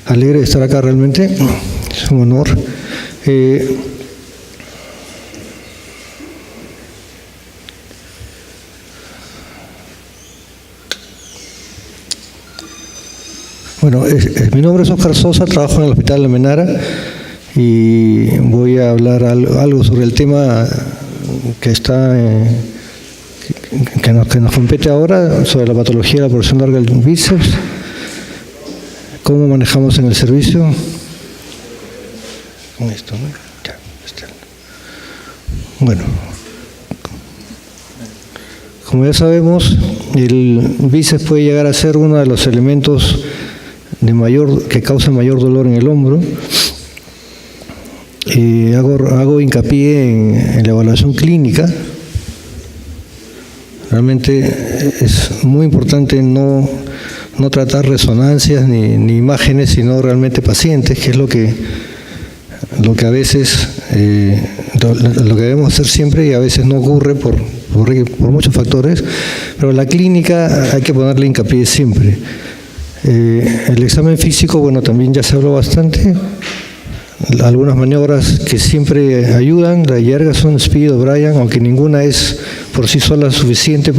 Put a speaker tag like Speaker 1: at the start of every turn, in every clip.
Speaker 1: alegre de estar acá realmente, es un honor. Bueno, mi nombre es Óscar Sosa, trabajo en el Hospital Almenara y voy a hablar algo sobre el tema que nos compete ahora, sobre la patología de la porción larga del bíceps, cómo manejamos en el servicio. Con esto, ¿no? Ya, está. Bueno, como ya sabemos, el bíceps puede llegar a ser uno de los elementos que causa mayor dolor en el hombro. Hago hincapié en la evaluación clínica. Realmente es muy importante no tratar resonancias ni imágenes, sino realmente pacientes, que es lo que a veces lo que debemos hacer siempre y a veces no ocurre por muchos factores, pero la clínica hay que ponerle hincapié siempre. El examen físico, bueno, también ya se habló bastante. Algunas maniobras que siempre ayudan, la Jergensen, Speed, O'Brien, aunque ninguna es por sí sola suficiente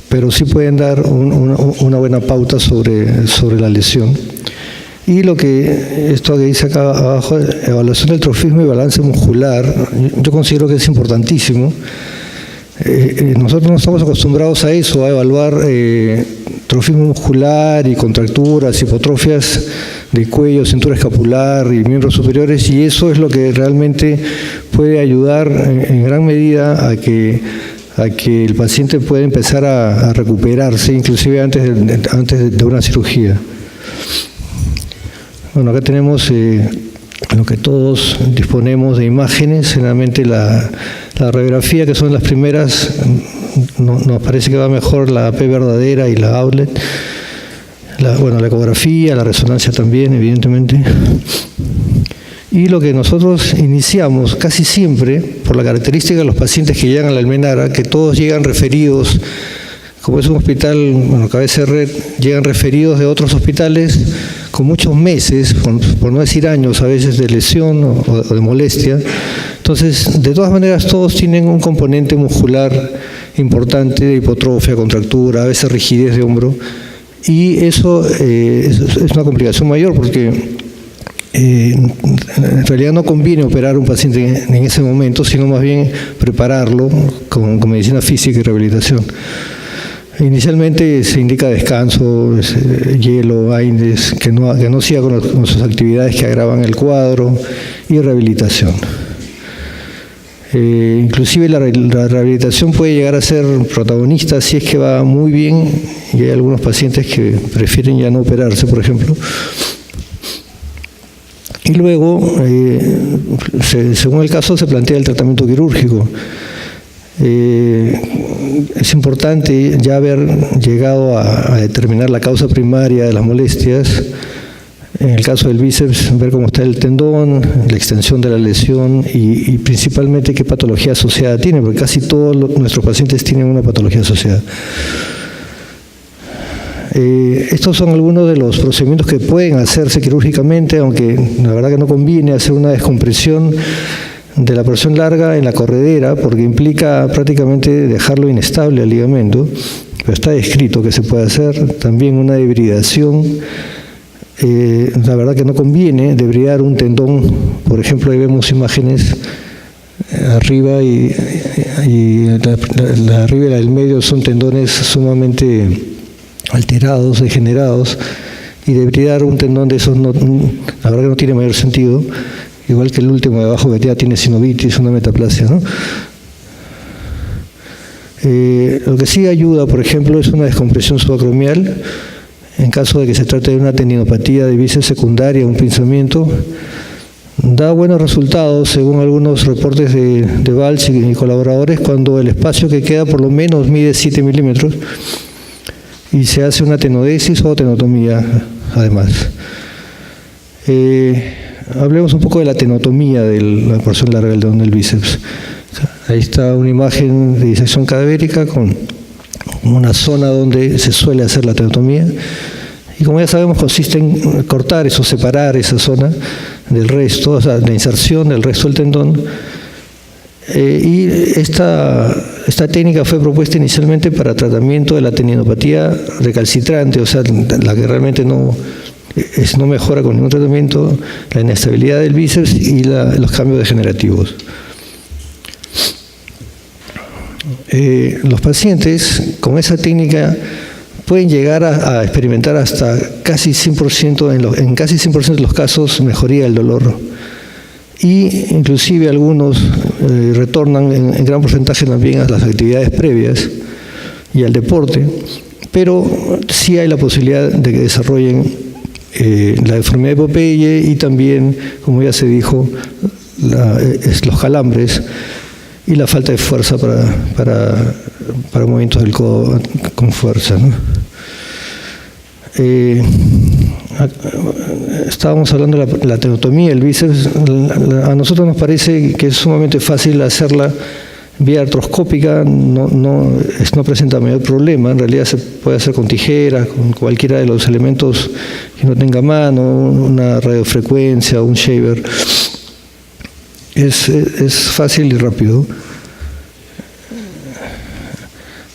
Speaker 1: pero sí pueden dar una buena pauta sobre la lesión. Y esto que dice acá abajo, evaluación del trofismo y balance muscular, yo considero que es importantísimo. Nosotros no estamos acostumbrados a eso, a evaluar trofismo muscular y contracturas, hipotrofias de cuello, cintura escapular y miembros superiores, y eso es lo que realmente puede ayudar en gran medida a que el paciente pueda empezar a recuperarse, inclusive antes de una cirugía. Bueno, acá tenemos lo que todos disponemos de imágenes, generalmente la radiografía, que son las primeras, nos parece que va mejor la AP verdadera y la outlet. La ecografía, la resonancia también, evidentemente. Y lo que nosotros iniciamos casi siempre, por la característica de los pacientes que llegan a la Almenara, que todos llegan referidos, como es un hospital, cabeza de red, llegan referidos de otros hospitales con muchos meses, por no decir años a veces, de lesión o de molestia. Entonces, de todas maneras, todos tienen un componente muscular importante de hipotrofia, contractura, a veces rigidez de hombro, y eso es una complicación mayor porque en realidad no conviene operar a un paciente en ese momento, sino más bien prepararlo con medicina física y rehabilitación. Inicialmente se indica descanso, hielo, AINES, que no siga con sus actividades que agravan el cuadro, y rehabilitación. Inclusive la rehabilitación puede llegar a ser protagonista si es que va muy bien, y hay algunos pacientes que prefieren ya no operarse, por ejemplo. Y luego, según el caso, se plantea el tratamiento quirúrgico. Es importante ya haber llegado a determinar la causa primaria de las molestias. En el caso del bíceps, ver cómo está el tendón, la extensión de la lesión y principalmente qué patología asociada tiene, porque casi todos nuestros pacientes tienen una patología asociada. Estos son algunos de los procedimientos que pueden hacerse quirúrgicamente, aunque la verdad que no conviene hacer una descompresión de la porción larga en la corredera, porque implica prácticamente dejarlo inestable al ligamento, pero está descrito que se puede hacer. También una debridación. La verdad que no conviene debridar un tendón. Por ejemplo, ahí vemos imágenes arriba y la arriba y la del medio son tendones sumamente alterados, degenerados, y debridar un tendón de esos la verdad que no tiene mayor sentido, igual que el último de abajo que ya tiene sinovitis, una metaplasia, ¿no? Lo que sí ayuda, por ejemplo, es una descompresión subacromial. En caso de que se trate de una tendinopatía de bíceps secundaria, un pinzamiento, da buenos resultados según algunos reportes de Valls y colaboradores, cuando el espacio que queda por lo menos mide 7 milímetros y se hace una tenodesis o tenotomía además. Hablemos un poco de la tenotomía de la porción larga del tendón del bíceps. Ahí está una imagen de disección cadavérica con una zona donde se suele hacer la tenotomía, Y como ya sabemos, consiste en cortar o separar esa zona del resto, o sea, la inserción del resto del tendón. Y esta técnica fue propuesta inicialmente para tratamiento de la tendinopatía recalcitrante, o sea, la que realmente no mejora con ningún tratamiento, la inestabilidad del bíceps y los cambios degenerativos. Los pacientes con esa técnica pueden llegar a experimentar hasta casi 100%, en casi 100% de los casos, mejoría del dolor. Y inclusive algunos retornan en gran porcentaje también a las actividades previas y al deporte, pero sí hay la posibilidad de que desarrollen la deformidad de Popeye y también, como ya se dijo, los calambres y la falta de fuerza para movimientos del codo con fuerza, ¿no? Estábamos hablando de la tenotomía del bíceps. A nosotros nos parece que es sumamente fácil hacerla vía artroscópica, no presenta mayor problema. En realidad se puede hacer con tijeras, con cualquiera de los elementos que no tenga mano, una radiofrecuencia, un shaver. Es fácil y rápido.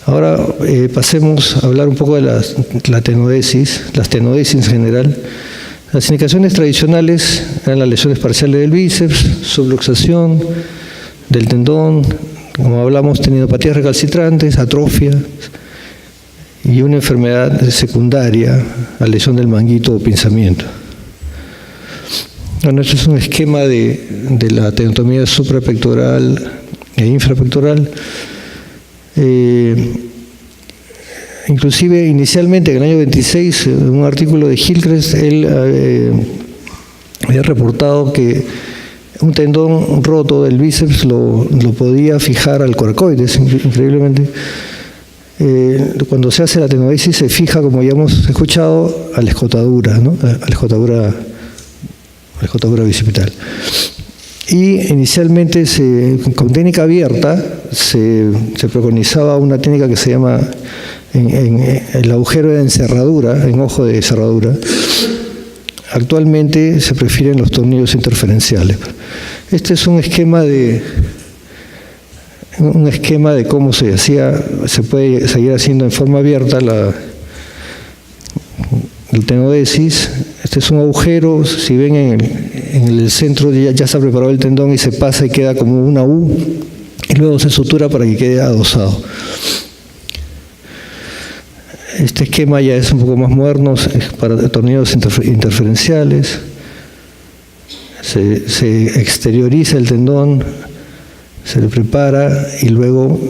Speaker 1: Ahora pasemos a hablar un poco de la tenodesis, las tenodesis en general. Las indicaciones tradicionales eran las lesiones parciales del bíceps, subluxación del tendón, como hablamos, tendinopatías recalcitrantes, atrofia y una enfermedad secundaria, la lesión del manguito o pinzamiento. Bueno, este es un esquema de la tenotomía suprapectoral e infrapectoral. Inclusive inicialmente en el año 26, en un artículo de Hillcrest, él había reportado que un tendón roto del bíceps lo podía fijar al coracoides, increíblemente. Cuando se hace la tenodesis se fija, como ya hemos escuchado, a la escotadura, ¿no? a la escotadura bicipital. Y inicialmente, con técnica abierta, se preconizaba una técnica que se llama el agujero de encerradura, en ojo de cerradura. Actualmente se prefieren los tornillos interferenciales. Este es un esquema de cómo se puede seguir haciendo en forma abierta el tenodesis. Este es un agujero, si ven en el centro ya está preparado el tendón y se pasa y queda como una U y luego se sutura para que quede adosado. Este esquema ya es un poco más moderno, es para tornillos interferenciales. Se exterioriza el tendón, se le prepara y luego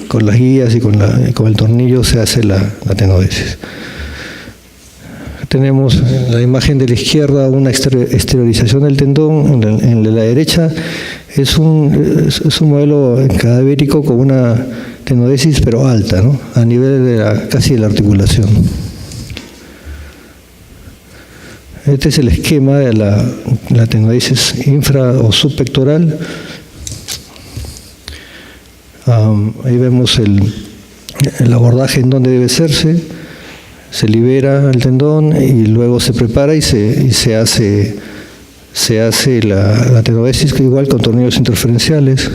Speaker 1: con las guías y con el tornillo se hace la tenodesis. Tenemos en la imagen de la izquierda una exteriorización del tendón, en la derecha es un modelo cadavérico con una tenodesis pero alta, ¿no? A nivel casi de la articulación. Este es el esquema de la tenodesis infra o subpectoral. Ahí vemos el abordaje en donde debe hacerse. Se libera el tendón y luego se prepara y se hace la tenodesis, que igual con tornillos interferenciales.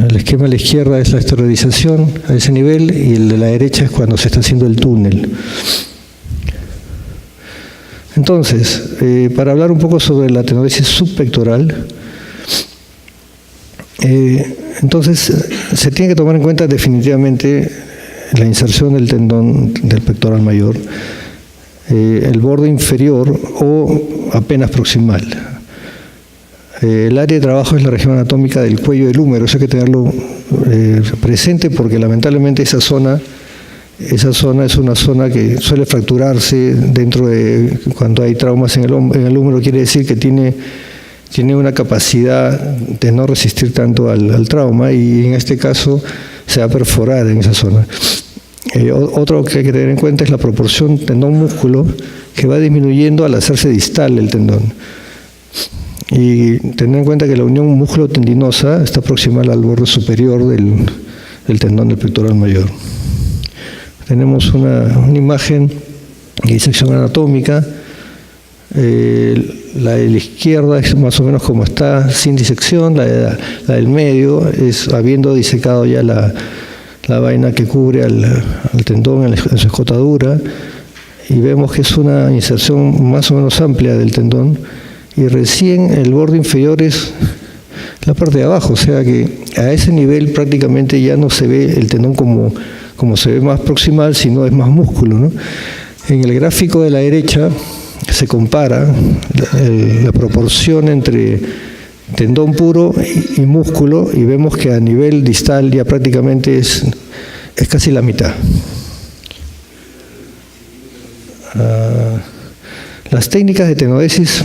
Speaker 1: El esquema de la izquierda es la exteriorización a ese nivel y el de la derecha es cuando se está haciendo el túnel. Entonces, para hablar un poco sobre la tenodesis subpectoral, entonces se tiene que tomar en cuenta definitivamente la inserción del tendón del pectoral mayor, el borde inferior o apenas proximal. El área de trabajo es la región anatómica del cuello del húmero, eso hay que tenerlo presente porque lamentablemente esa zona es una zona que suele fracturarse dentro de cuando hay traumas en el húmero, quiere decir que tiene una capacidad de no resistir tanto al trauma y en este caso se va a perforar en esa zona. Otro que hay que tener en cuenta es la proporción tendón-músculo que va disminuyendo al hacerse distal el tendón. Y tener en cuenta que la unión músculo-tendinosa está proximal al borde superior del tendón del pectoral mayor. Tenemos una imagen de disección anatómica. La de la izquierda es más o menos como está, sin disección. La del medio es habiendo disecado ya la vaina que cubre al tendón en su escotadura, y vemos que es una inserción más o menos amplia del tendón, y recién el borde inferior es la parte de abajo, o sea que a ese nivel prácticamente ya no se ve el tendón como se ve más proximal, sino es más músculo, ¿no? En el gráfico de la derecha se compara la proporción entre tendón puro y músculo, y vemos que a nivel distal ya prácticamente es casi la mitad. Las técnicas de tenodesis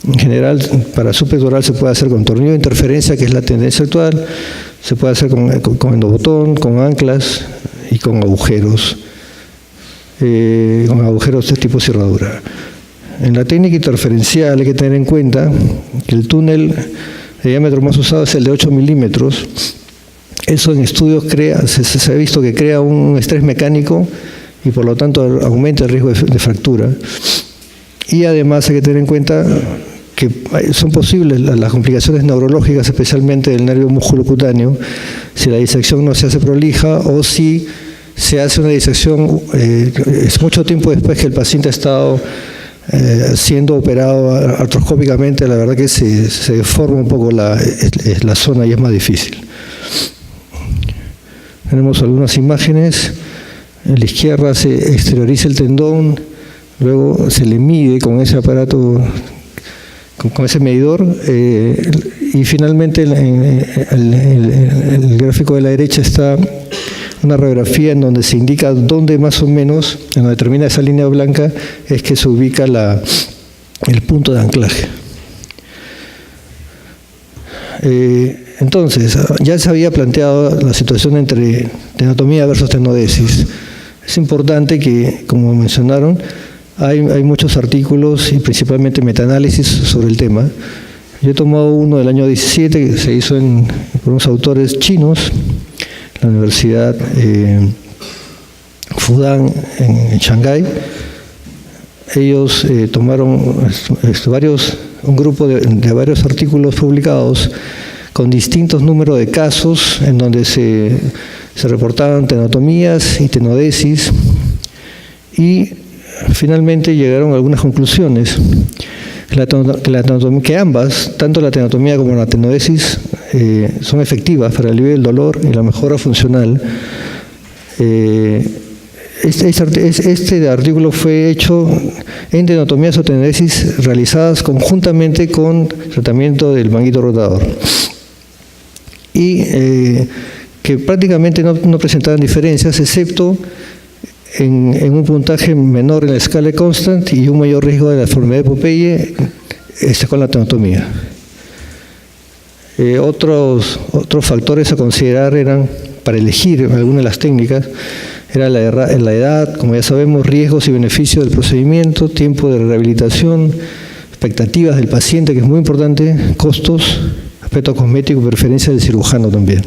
Speaker 1: en general para subpectoral se puede hacer con tornillo de interferencia, que es la tendencia actual, se puede hacer con endobotón, con anclas y con agujeros de tipo cerradura. En la técnica interferencial hay que tener en cuenta que el túnel de diámetro más usado es el de 8 milímetros. Eso en estudios se ha visto que crea un estrés mecánico y por lo tanto aumenta el riesgo de fractura. Y además hay que tener en cuenta que son posibles las complicaciones neurológicas, especialmente del nervio musculocutáneo, si la disección no se hace prolija o si se hace una disección es mucho tiempo después que el paciente ha estado siendo operado artroscópicamente. La verdad que se deforma un poco la zona y es más difícil. Tenemos algunas imágenes. En la izquierda se exterioriza el tendón, luego se le mide con ese aparato, con ese medidor, y finalmente en el gráfico de la derecha está una radiografía en donde se indica dónde más o menos, en donde termina esa línea blanca, es que se ubica el punto de anclaje. Entonces, ya se había planteado la situación entre tenotomía versus tenodesis. Es importante que, como mencionaron, hay muchos artículos y principalmente metaanálisis sobre el tema. Yo he tomado uno del año 17 que se hizo por unos autores chinos, la Universidad Fudan en Shanghái. Ellos tomaron un grupo de varios artículos publicados con distintos números de casos en donde se reportaban tenotomías y tenodesis, y finalmente llegaron a algunas conclusiones. Que ambas, tanto la tenotomía como la tenodesis, son efectivas para el alivio del dolor y la mejora funcional. Este artículo fue hecho en tenotomías o tenodesis realizadas conjuntamente con tratamiento del manguito rotador, y que prácticamente no presentaban diferencias, excepto en un puntaje menor en la escala de Constant y un mayor riesgo de la deformidad de Popeye con la tenotomía. Otros factores a considerar eran, para elegir alguna de las técnicas, era la edad, como ya sabemos, riesgos y beneficios del procedimiento, tiempo de rehabilitación, expectativas del paciente, que es muy importante, costos, aspecto cosmético, preferencia del cirujano también.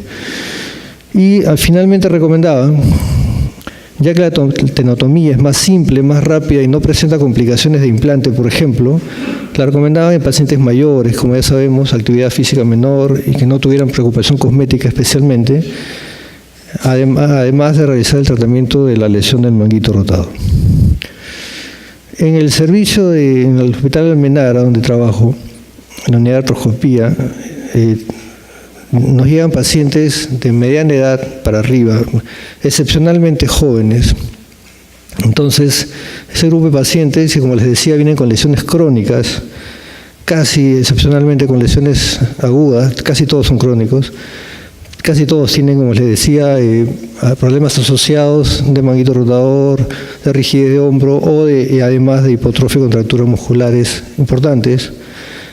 Speaker 1: Y finalmente recomendaban, ya que la tenotomía es más simple, más rápida y no presenta complicaciones de implante, por ejemplo, la recomendaban en pacientes mayores, como ya sabemos, actividad física menor y que no tuvieran preocupación cosmética especialmente, además de realizar el tratamiento de la lesión del manguito rotador. En el servicio en el Hospital Almenara, donde trabajo, en la unidad de artroscopía, nos llegan pacientes de mediana edad para arriba, excepcionalmente jóvenes. Entonces, ese grupo de pacientes, y como les decía, vienen con lesiones crónicas, casi excepcionalmente con lesiones agudas, casi todos son crónicos, casi todos tienen, como les decía, problemas asociados de manguito rotador, de rigidez de hombro y además de hipotrofia y contracturas musculares importantes.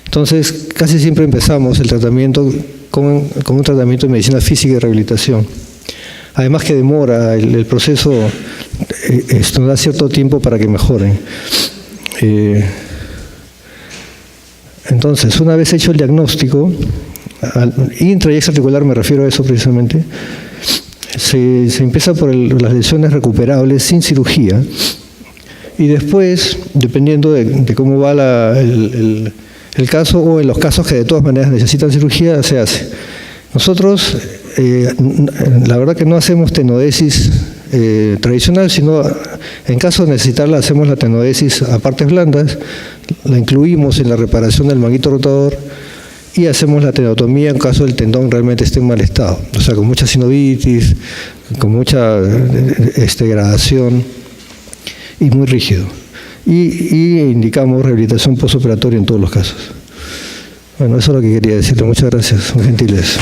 Speaker 1: Entonces, casi siempre empezamos el tratamiento con un tratamiento de medicina física y rehabilitación. Además que demora el proceso, esto da cierto tiempo para que mejoren. Entonces, una vez hecho el diagnóstico, intra y extraarticular me refiero a eso precisamente, se empieza por las lesiones recuperables sin cirugía y después, dependiendo de cómo va el caso o en los casos que de todas maneras necesitan cirugía, se hace. Nosotros, la verdad que no hacemos tenodesis tradicional, sino en caso de necesitarla hacemos la tenodesis a partes blandas, la incluimos en la reparación del manguito rotador y hacemos la tenotomía en caso del tendón realmente esté en mal estado, o sea, con mucha sinovitis, con mucha degradación y muy rígido. Y indicamos rehabilitación postoperatoria en todos los casos. Bueno, eso es lo que quería decirle. Muchas gracias, muy gentiles.